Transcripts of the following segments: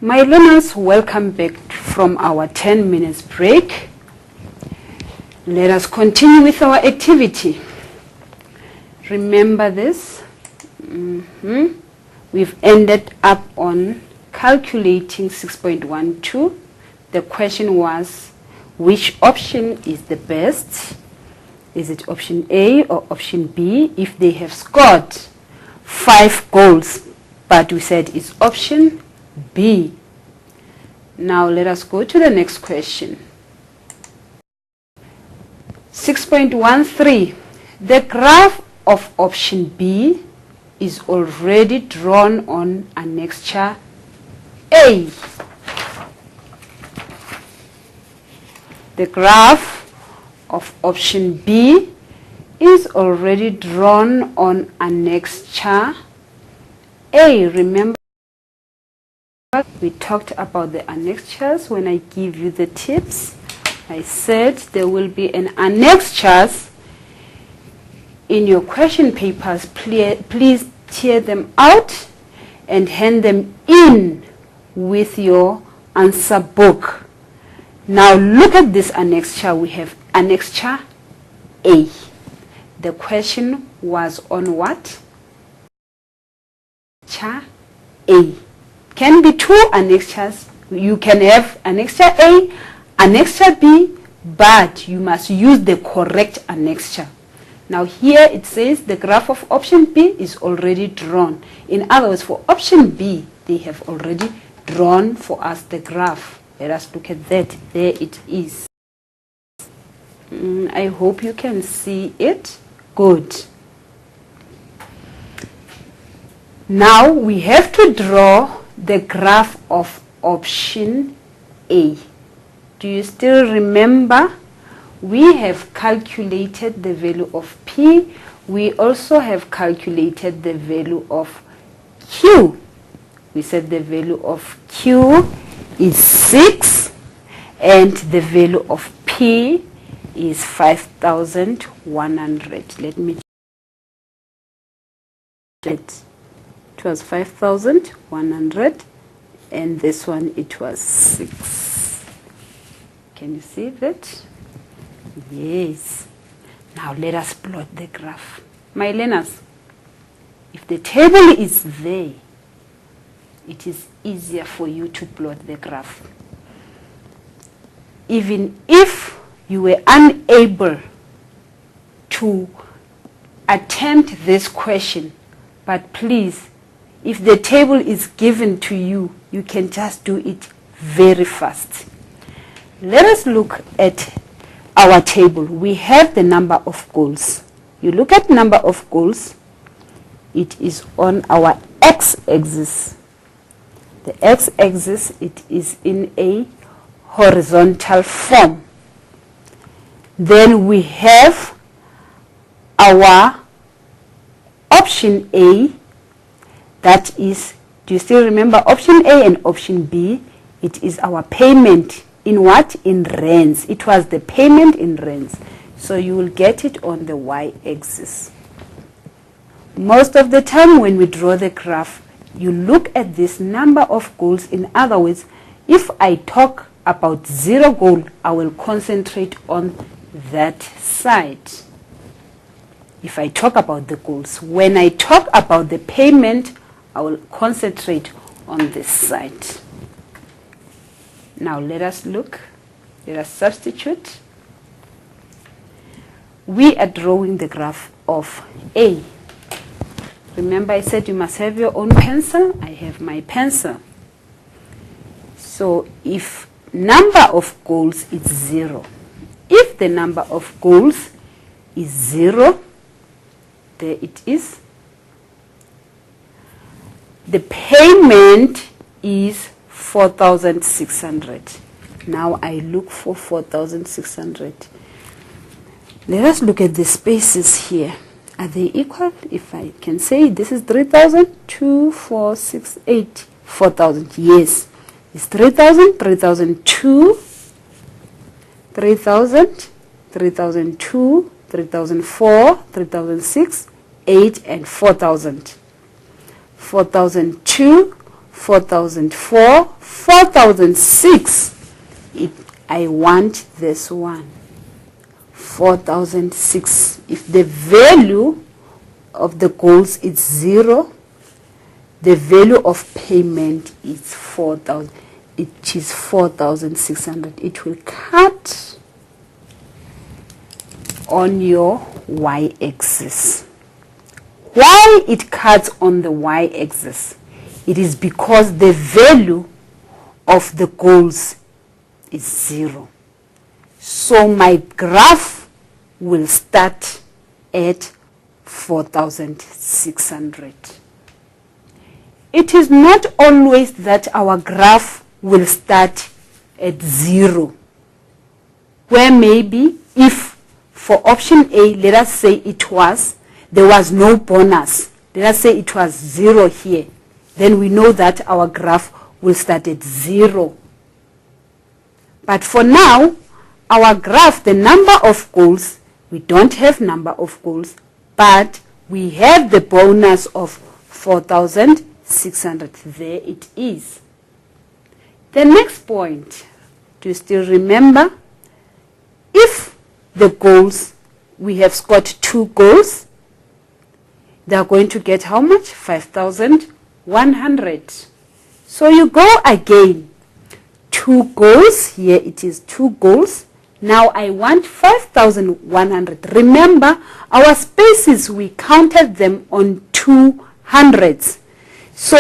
My learners, welcome back from our 10 minutes break. Let us continue with our activity. Remember this. We've ended up on calculating 6.12. The question was, which option is the best? Is it option A or option B? If they have scored 5 goals, but we said it's option B. Now let us go to the next question. 6.13. The graph of option B is already drawn on annexure A. The graph of option B is already drawn on annexure A. Remember, we talked about the annexures when I give you the tips. I said there will be an annexures in your question papers. Please tear them out and hand them in with your answer book. Now look at this annexure. We have annexure A. The question was on what? Annexure A. Can be 2 annexures. You can have annexure A, annexure B, but you must use the correct annexure. Now here it says the graph of option B is already drawn. In other words, for option B, they have already drawn for us the graph. Let us look at that. There it is. I hope you can see it. Good. Now we have to draw the graph of option A. Do you still remember? We have calculated the value of P. We also have calculated the value of Q. We said the value of Q is 6 and the value of P is 5,100. Let me check. It was 5,100 and this one it was 6. Can you see that? Yes. Now let us plot the graph. My learners, if the table is there, it is easier for you to plot the graph. Even if you were unable to attempt this question, but please, if the table is given to you, you can just do it very fast. Let us look at our table. We have the number of goals. You look at number of goals, it is on our x-axis. The x-axis, it is in a horizontal form. Then we have our option A. That is, do you still remember option A and option B? It is our payment in what? In rands. It was the payment in rands. So you will get it on the y-axis. Most of the time when we draw the graph, you look at this number of goals. In other words, if I talk about 0 goal, I will concentrate on that side. If I talk about the goals. When I talk about the payment, I will concentrate on this side. Now let us look. Let us substitute. We are drawing the graph of A. Remember I said you must have your own pencil. I have my pencil. So if number of goals is 0, if the number of goals is 0, there it is. The payment is 4,600. Now I look for 4,600. Let us look at the spaces here. Are they equal? If I can say this is 3,000, 2, 4, 6, 8, 4,000. Yes. It's 3,000, 3,002, 3,000, 3,002, 3,004, 3,006, 8, and 4,000. 4,002, 4,004, 4,006. I want this one, 4,006. If the value of the goals is 0, the value of payment is 4,000. It is 4,600. It will cut on your y-axis. Why it cuts on the y-axis? It is because the value of the goals is 0. So my graph will start at 4,600. It is not always that our graph will start at 0, where maybe if for option A, let us say there was no bonus, let us say it was 0 here, then we know that our graph will start at 0. But for now, our graph, the number of goals, we don't have number of goals, but we have the bonus of 4,600. There it is. The next point, do you still remember? If the goals, we have scored 2 goals, they are going to get how much? 5,100. So you go again. 2 goals, here it is 2 goals. Now I want 5,100. Remember, our spaces, we counted them on 2 hundreds. So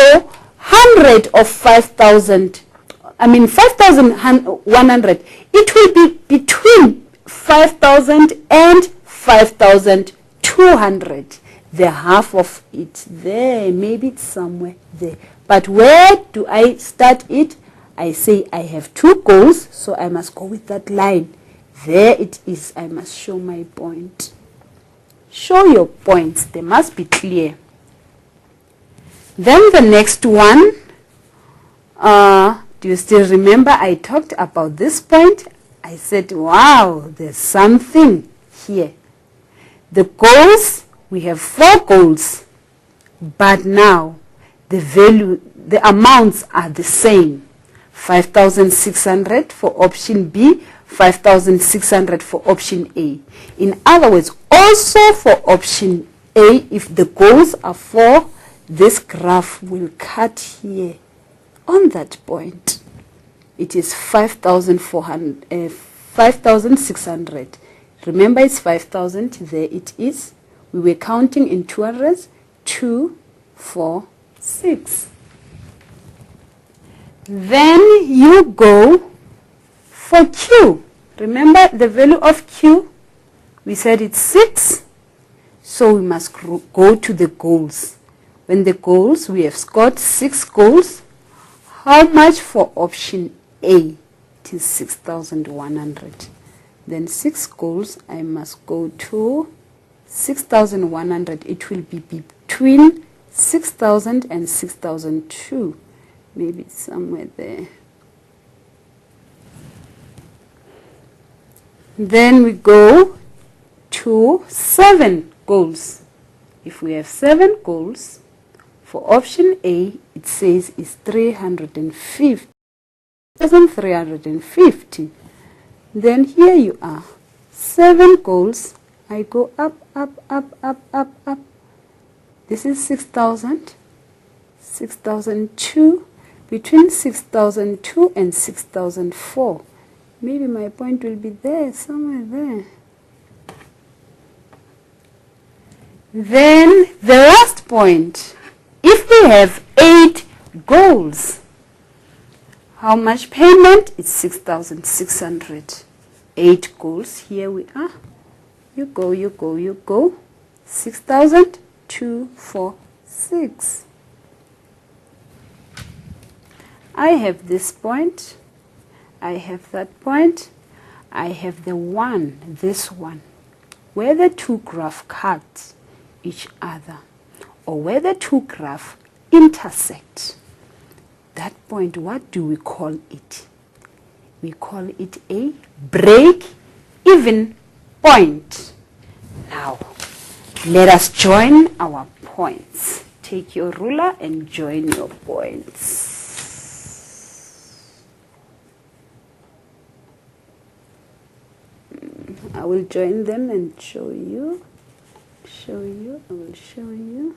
100 of 5,100, it will be between 5,000 and 5,200. The half of it there, maybe it's somewhere there. But where do I start it? I say I have 2 goals, so I must go with that line. There it is. I must show my point. Show your points. They must be clear. Then the next one, do you still remember I talked about this point? I said, wow, there's something here. The goals, we have 4 goals, but now the amounts are the same. 5,600 for option B, 5,600 for option A. In other words, also for option A, if the goals are 4, this graph will cut here on that point. It is 5,600. Remember, it's 5,000. There it is. We were counting in 200s. 2, 4, 6. Then you go for Q. Remember the value of Q? We said it's 6. So we must go to the goals. When the goals, we have scored 6 goals. How much for option A? It is 6,100. Then 6 goals, I must go to 6,100. It will be between 6,000 and 6,002. Maybe it's somewhere there. Then we go to 7 goals. If we have 7 goals, for option A, it says it's 350. 350. Then here you are. 7 goals. I go up, up, up, up, up, up. This is 6,000. 6,002. Between 6,002 and 6,004. Maybe my point will be there, somewhere there. Then the last point. If we have 8 goals, how much payment? It's 6,600. 8 goals. Here we are. You go, you go, you go. 6,000, 2, 4, 6. I have this point. I have that point. I have the one, this one, where the 2 graphs cut each other, or where the 2 graphs intersect. That point, what do we call it? We call it a break-even point. Now, let us join our points. take your ruler and join your points. I will join them and show you. I will show you.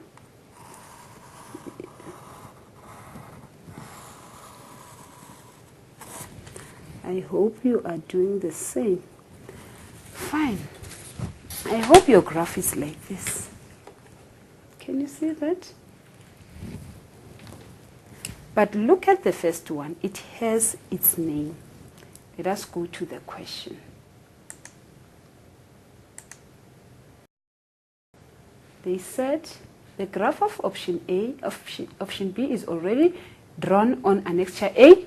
I hope you are doing the same. Fine. I hope your graph is like this. Can you see that? But look at the first one. It has its name. Let us go to the question. They said the graph of option A, option B is already drawn on annexure A.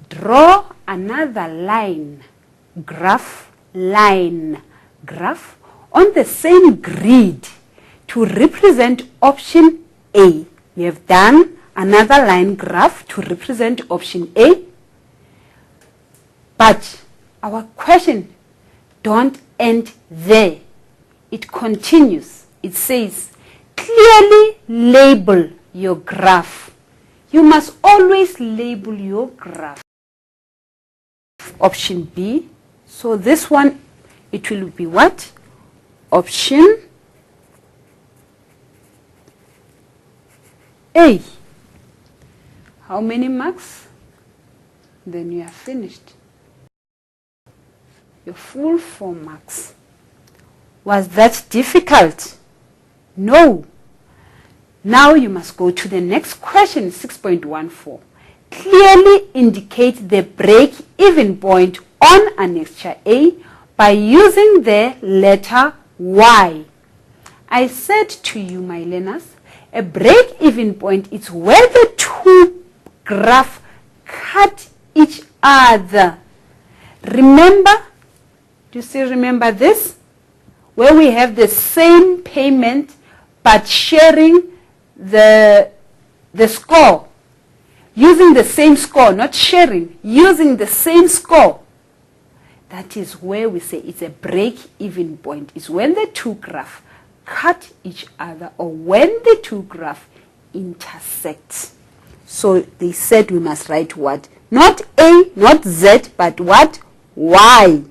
Draw another line, graph, on the same grid to represent option A. We have done another line graph to represent option A. But our question don't end there. It continues. It says, clearly label your graph. You must always label your graph. Option B. So this one, it will be what? Option A. How many marks? Then you are finished. Your full 4 marks. Was that difficult? No. Now you must go to the next question, 6.14. Clearly indicate the break-even point on annexure A by using the letter Y. I said to you, my learners, a break-even point is where the two graphs cut each other. Remember? Do you still remember this? Where we have the same payment but sharing the score. Using the same score, not sharing, using the same score. That is where we say it's a break-even point. It's when the two graphs cut each other or when the two graphs intersect. So they said we must write what? Not A, not Z, but what? Y.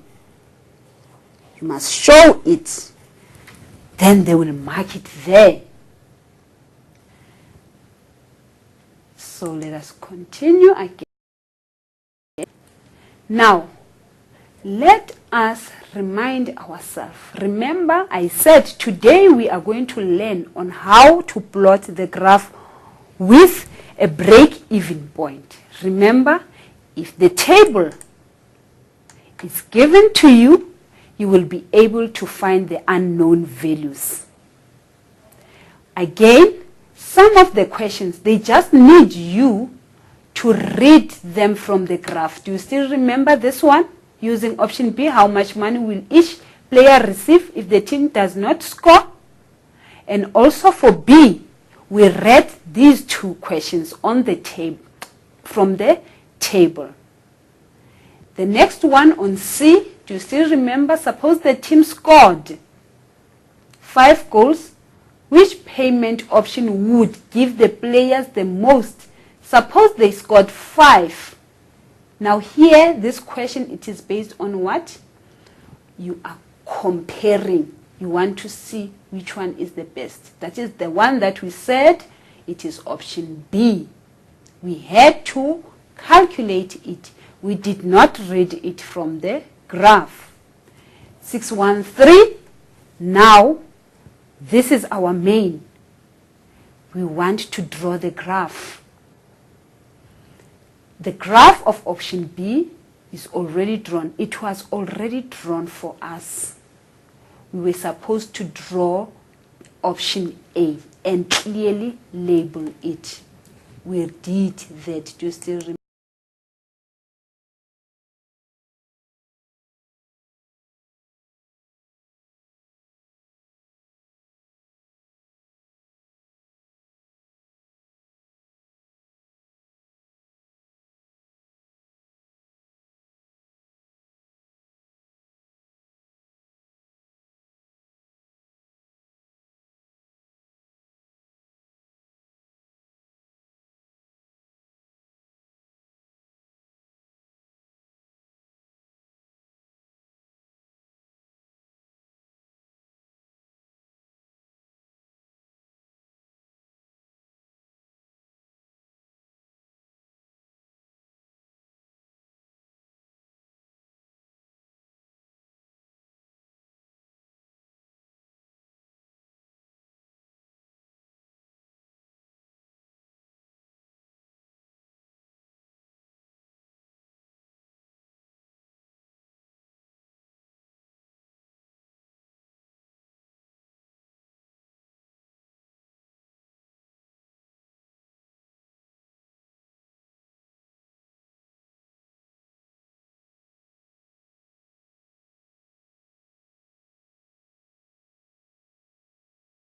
You must show it. Then they will mark it there. So let us continue again. Now, let us remind ourselves. Remember, I said today we are going to learn on how to plot the graph with a break-even point. Remember, if the table is given to you, you will be able to find the unknown values. Again, some of the questions, they just need you to read them from the graph. Do you still remember this one? Using option B, how much money will each player receive if the team does not score? And also for B, we read these two questions on the table, from the table. The next one on C, do you still remember? Suppose the team scored 5 goals. Which payment option would give the players the most? Suppose they scored 5. Now here, this question, it is based on what? You are comparing. You want to see which one is the best. That is the one that we said, it is option B. We had to calculate it. We did not read it from the graph. 613. Now, this is our main. We want to draw the graph. The graph of option B is already drawn. It was already drawn for us. We were supposed to draw option A and clearly label it. We did that. Do you still remember?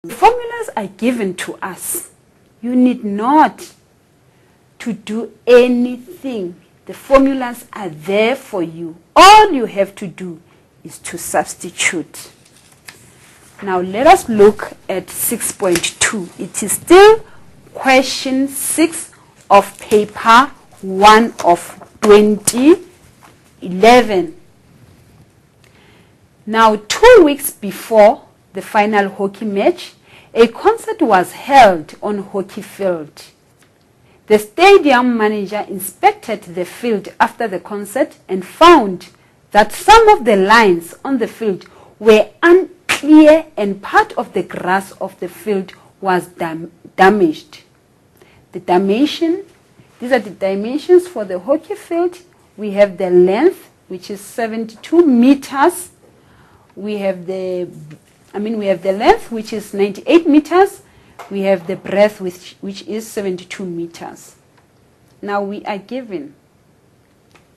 The formulas are given to us. You need not to do anything. The formulas are there for you. All you have to do is to substitute. Now let us look at 6.2. It is still question 6 of paper 1 of 2011. Now 2 weeks before the final hockey match, a concert was held on hockey field. The stadium manager inspected the field after the concert and found that some of the lines on the field were unclear and part of the grass of the field was damaged. These are the dimensions for the hockey field. We have the length, which is 72 meters. We have the length, which is 98 meters. We have the breadth, which is 72 meters. Now we are given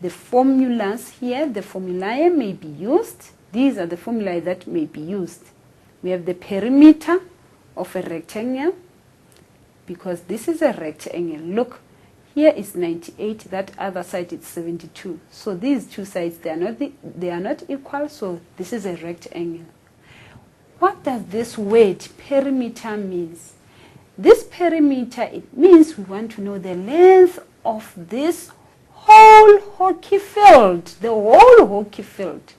the formulas here. The formulae may be used. These are the formulae that may be used. We have the perimeter of a rectangle, because this is a rectangle. Look, here is 98, that other side is 72. So these two sides, they are not equal, so this is a rectangle. What does this word perimeter means? This perimeter, it means we want to know the length of this whole hockey field, the whole hockey field.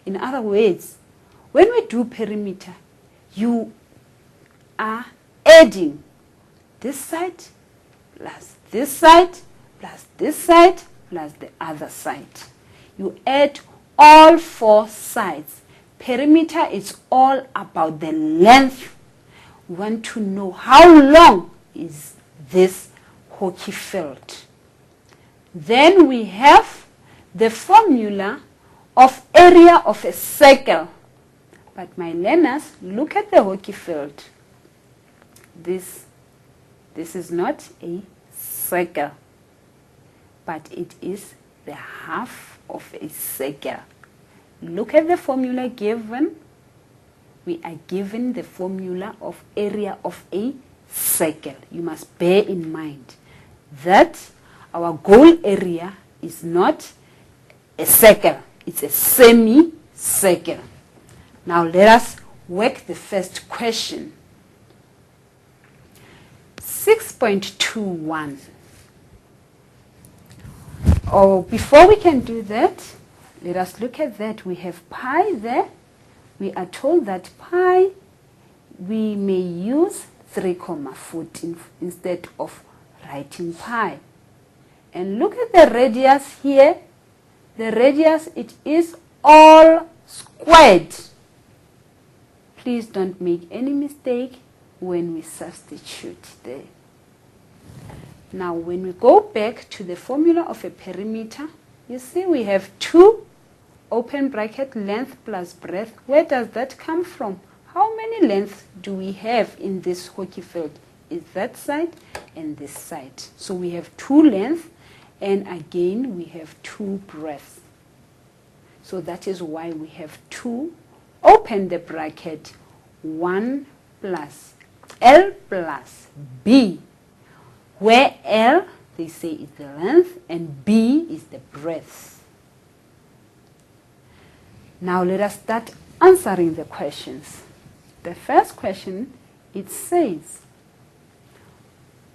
In other words, when we do perimeter, you are adding this side plus this side plus this side plus the other side. You add all 4 sides. Perimeter is all about the length. We want to know how long is this hockey field. Then we have the formula of area of a circle. But my learners, look at the hockey field. This is not a circle, but it is the half of a circle. Look at the formula given. We are given the formula of area of a circle. You must bear in mind that our goal area is not a circle. It's a semicircle. Now let us work the first question. 6.21. Before we can do that, let us look at that. We have pi there. We are told that pi, we may use 3,14 instead of writing pi. And look at the radius here. The radius, it is all squared. Please don't make any mistake when we substitute there. Now when we go back to the formula of a perimeter, you see we have 2 open bracket length plus breadth. Where does that come from? How many lengths do we have in this hockey field? Is that side and this side. So we have 2 lengths, and again we have 2 breadths. So that is why we have 2, open the bracket, 1 plus L plus B, where L, they say, is the length and B is the breadth. Now let us start answering the questions. The first question, it says,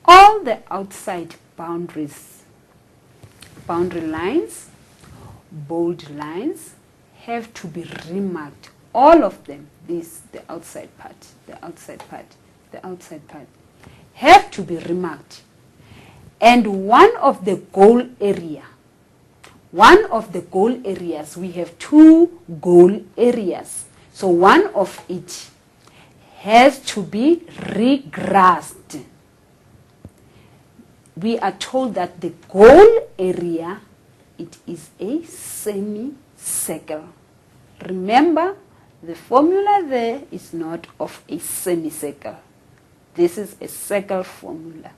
all the outside boundary lines, bold lines, have to be remarked. All of them, the outside part, have to be remarked. And one of the goal areas, we have 2 goal areas. So one of it has to be regrassed. We are told that the goal area, it is a semicircle. Remember, the formula there is not of a semicircle. This is a circle formula.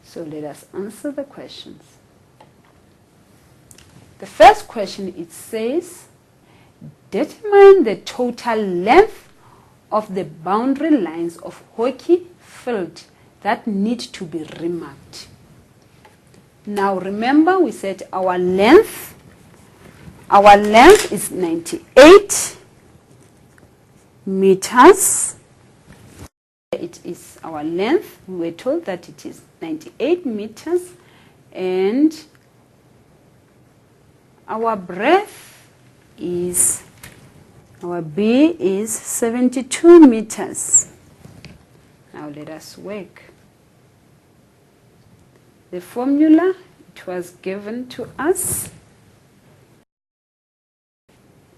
So let us answer the questions. The first question, it says, determine the total length of the boundary lines of hockey field that need to be remarked. Now remember, we said our length is 98 meters. It is our length. We were told that it is 98 meters, and our breadth is, our B is 72 meters. Now let us work. The formula, it was given to us.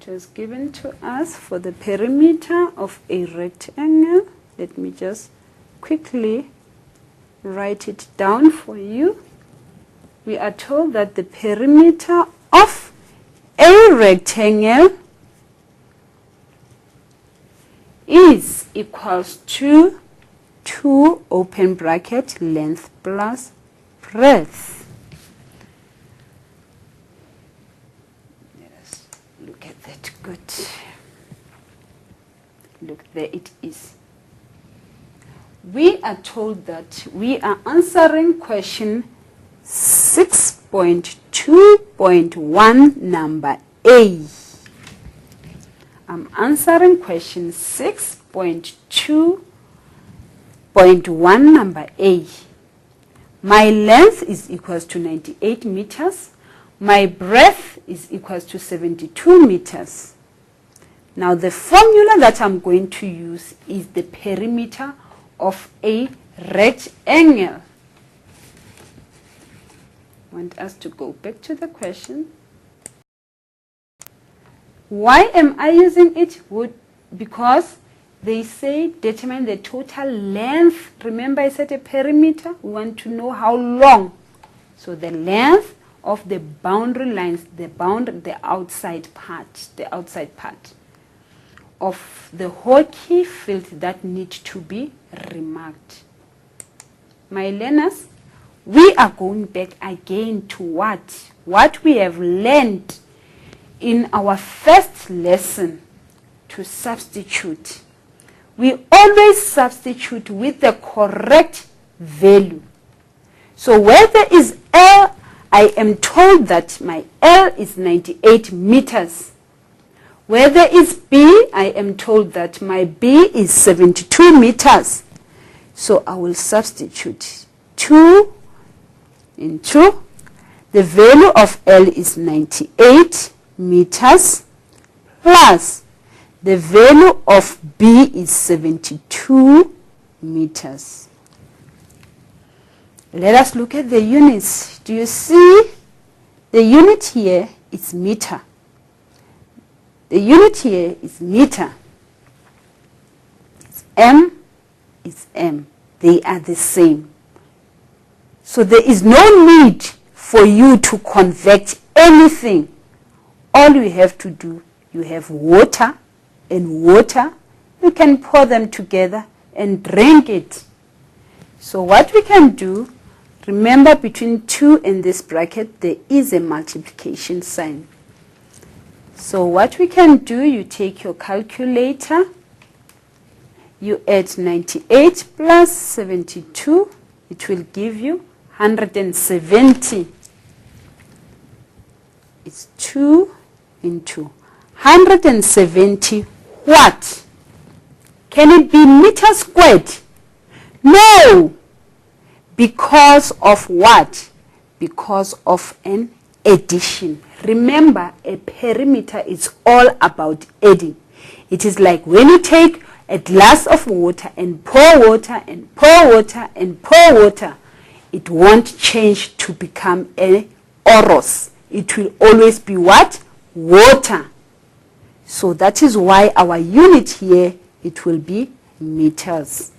It was given to us for the perimeter of a rectangle. Let me just quickly write it down for you. We are told that the perimeter of a rectangle is equals to 2 open bracket length plus breadth. Let us look at that. Good. Look, there it is. We are told that we are answering question 6.2.1 number A. I'm answering question 6.2.1 number A. My length is equals to 98 meters. My breadth is equals to 72 meters. Now the formula that I'm going to use is the perimeter of a rectangle. I want us to go back to the question. Why am I using it? Because they say determine the total length. Remember I said a perimeter. We want to know how long. So the length of the boundary lines, the outside part of the hockey field that need to be remarked. My learners, we are going back again to what we have learned in our first lesson, to substitute. We always substitute with the correct value. So where there is L, I am told that my L is 98 meters. Where there is B, I am told that my B is 72 meters. So I will substitute 2 into the value of L is 98 meters plus the value of B is 72 meters. Let us look at the units. Do you see the unit here is meter? The unit here is meter. It's M is M. They are the same. So there is no need for you to convert anything. All you have to do, you have water and water. You can pour them together and drink it. So what we can do, remember between 2 and this bracket, there is a multiplication sign. So what we can do, you take your calculator, you add 98 plus 72, it will give you 170. It's 2 into 170 what? Can it be meter squared? No! Because of what? Because of an addition. Remember, a perimeter is all about adding. It is like when you take a glass of water and pour water and pour water and pour water, it won't change to become a oros. It will always be what? Water. So that is why our unit here, it will be meters.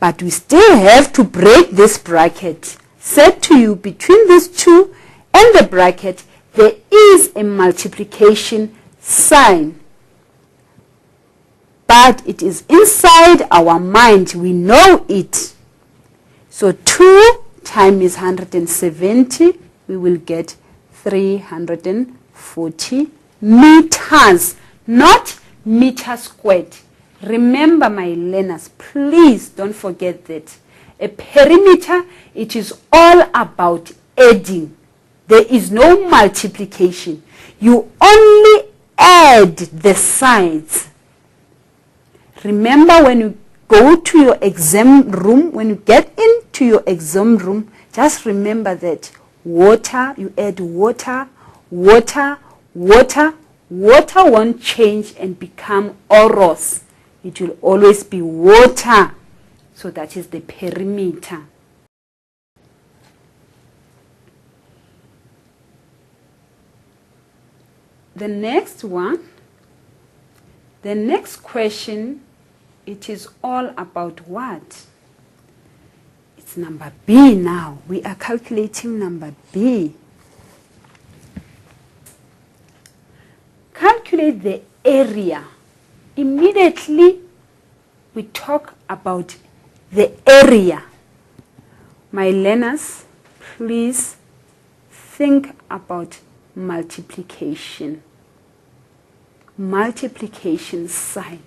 But we still have to break this bracket. Said to you, between these 2 and the bracket, there is a multiplication sign. But it is inside our mind. We know it. So 2 times 170, we will get 340 meters. Not meter squared. Remember, my learners, please don't forget that a perimeter, it is all about adding. There is no multiplication. You only add the sides. Remember, when you go to your exam room, when you get into your exam room, just remember that water, you add water, water, water. Water won't change and become oros. It will always be water. So that is the perimeter. The next one, the next question, it is all about what? It's number B now. We are calculating number B. Calculate the area. Immediately we talk about the area. My learners, please think about multiplication. Multiplication sign.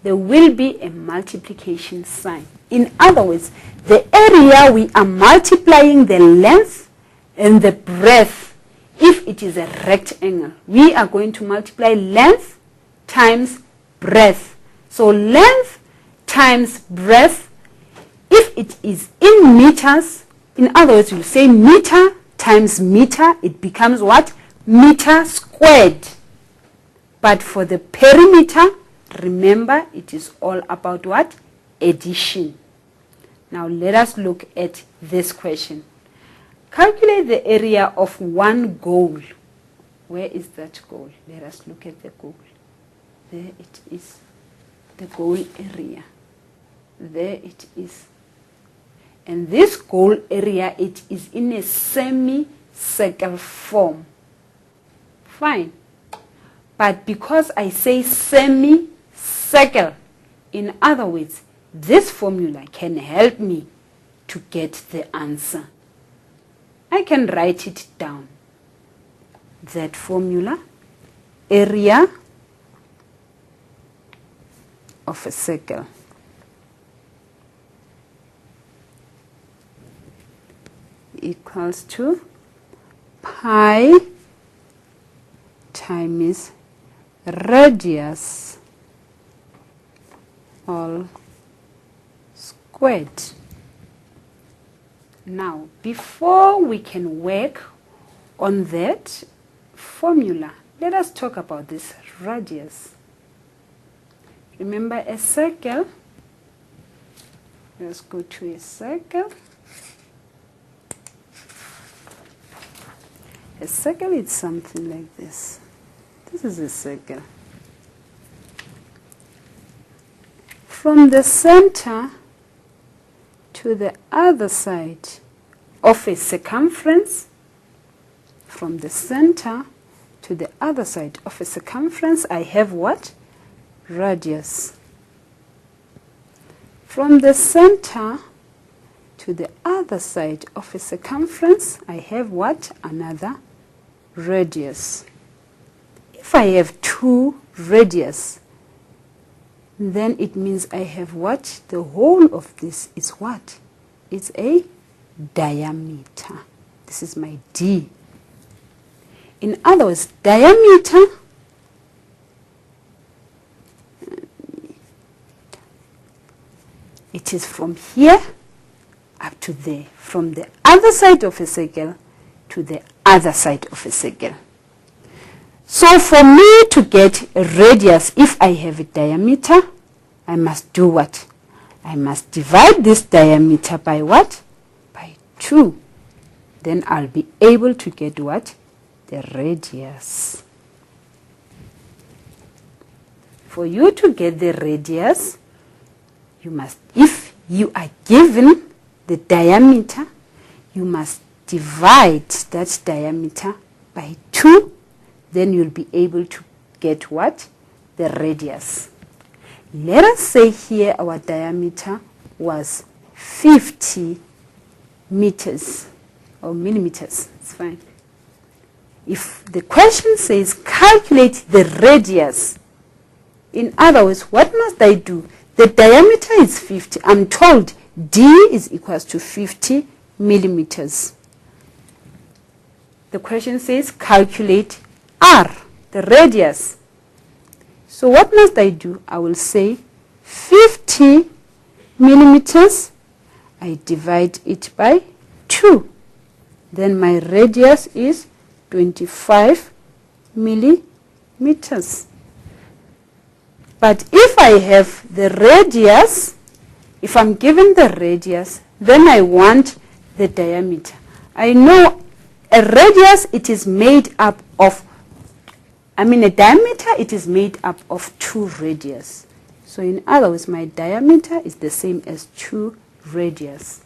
There will be a multiplication sign. In other words, the area, we are multiplying the length and the breadth. If it is a rectangle, we are going to multiply length times breadth. So length times breadth. If it is in meters, in other words, we'll say meter times meter, it becomes what? Meter squared. But for the perimeter, remember, it is all about what? Addition. Now let us look at this question. Calculate the area of one goal. Where is that goal? Let us look at the goal. There it is. The goal area. There it is. And this goal area, it is in a semicircle form. Fine. But because I say semicircle, in other words, this formula can help me to get the answer. I can write it down. That formula, area of a circle. Equals to pi times radius all squared. Now, before we can work on that formula, let us talk about this radius. Remember a circle? Let's go to a circle. A circle is something like this. This is a circle. From the center to the other side of a circumference, from the center to the other side of a circumference, I have what? Radius. From the center to the other side of a circumference, I have what? Another radius. If I have two radius, then it means I have what? The whole of this is what? It's a diameter. This is my D. In other words, diameter, it is from here up to there, from the other side of a circle to the other side of a circle. So for me to get a radius, if I have a diameter, I must do what? I must divide this diameter by what? By 2. Then I'll be able to get what? The radius. For you to get the radius, you must, if you are given the diameter, you must divide that diameter by 2. Then you'll be able to get what? The radius. Let us say here our diameter was 50 meters or millimeters. It's fine. If the question says calculate the radius, In other words, what must I do? The diameter is 50. I'm told D is equals to 50 millimeters. The question says calculate R, the radius. So what must I do? I will say 50 millimeters. I divide it by 2. Then my radius is 25 millimeters. But if I have the radius, if I'm given the radius, then I want the diameter. I know a radius, it is made up of, a diameter, it is made up of 2 radius. So in other words, my diameter is the same as 2 radius.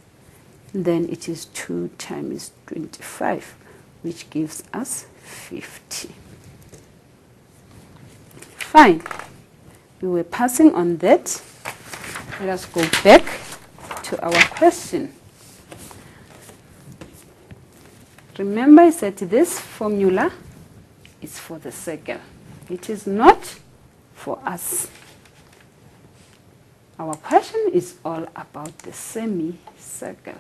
Then it is 2 times 25, which gives us 50. Fine. We were passing on that. Let us go back to our question. Remember, I said this formula is for the circle. It is not for us. Our question is all about the semicircle.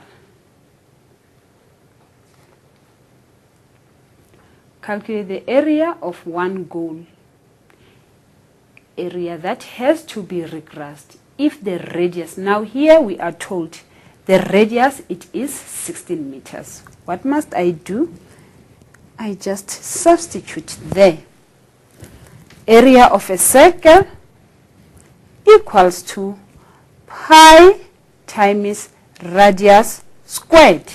Calculate the area of one goal. Area that has to be regressed if the radius, now here we are told the radius, it is 16 meters. What must I do? I just substitute there. Area of a circle equals to pi times radius squared.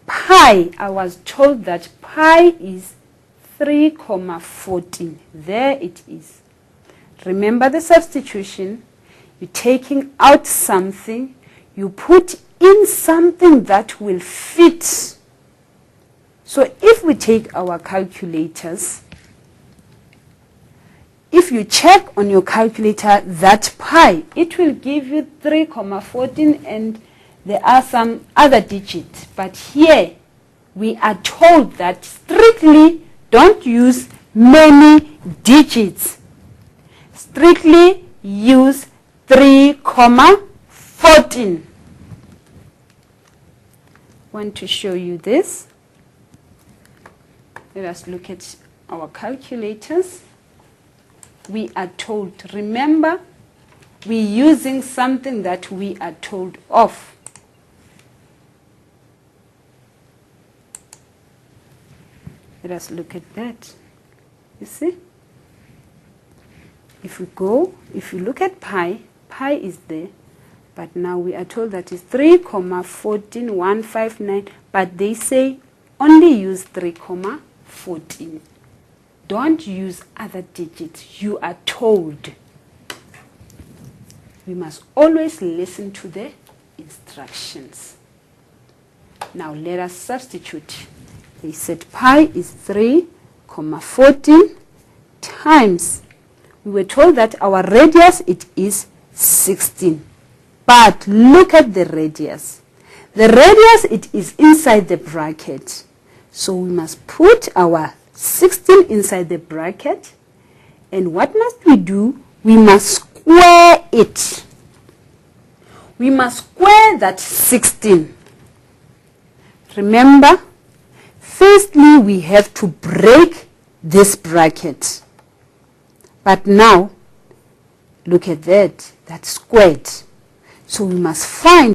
Pi, I was told that pi is 3,14. There it is. Remember the substitution. You're taking out something, you put in something that will fit. So if we take our calculators, if you check on your calculator that pi, it will give you 3,14 and there are some other digits. But here we are told that strictly don't use many digits. Strictly use 3,14. Want to show you this. Let us look at our calculators. We are told, remember, we're using something that we are told of. Let us look at that. You see? If you look at pi, pi is there, but now we are told that it's 3,15159, but they say only use 3,14. Don't use other digits. You are told. We must always listen to the instructions. Now let us substitute. They said pi is 3,14 times. We were told that our radius, it is 16. But look at the radius. The radius, it is inside the bracket. So we must put our 16 inside the bracket. And what must we do? We must square it. We must square that 16. Remember, firstly, we have to break this bracket. But now, look at that, that's squared. So we must find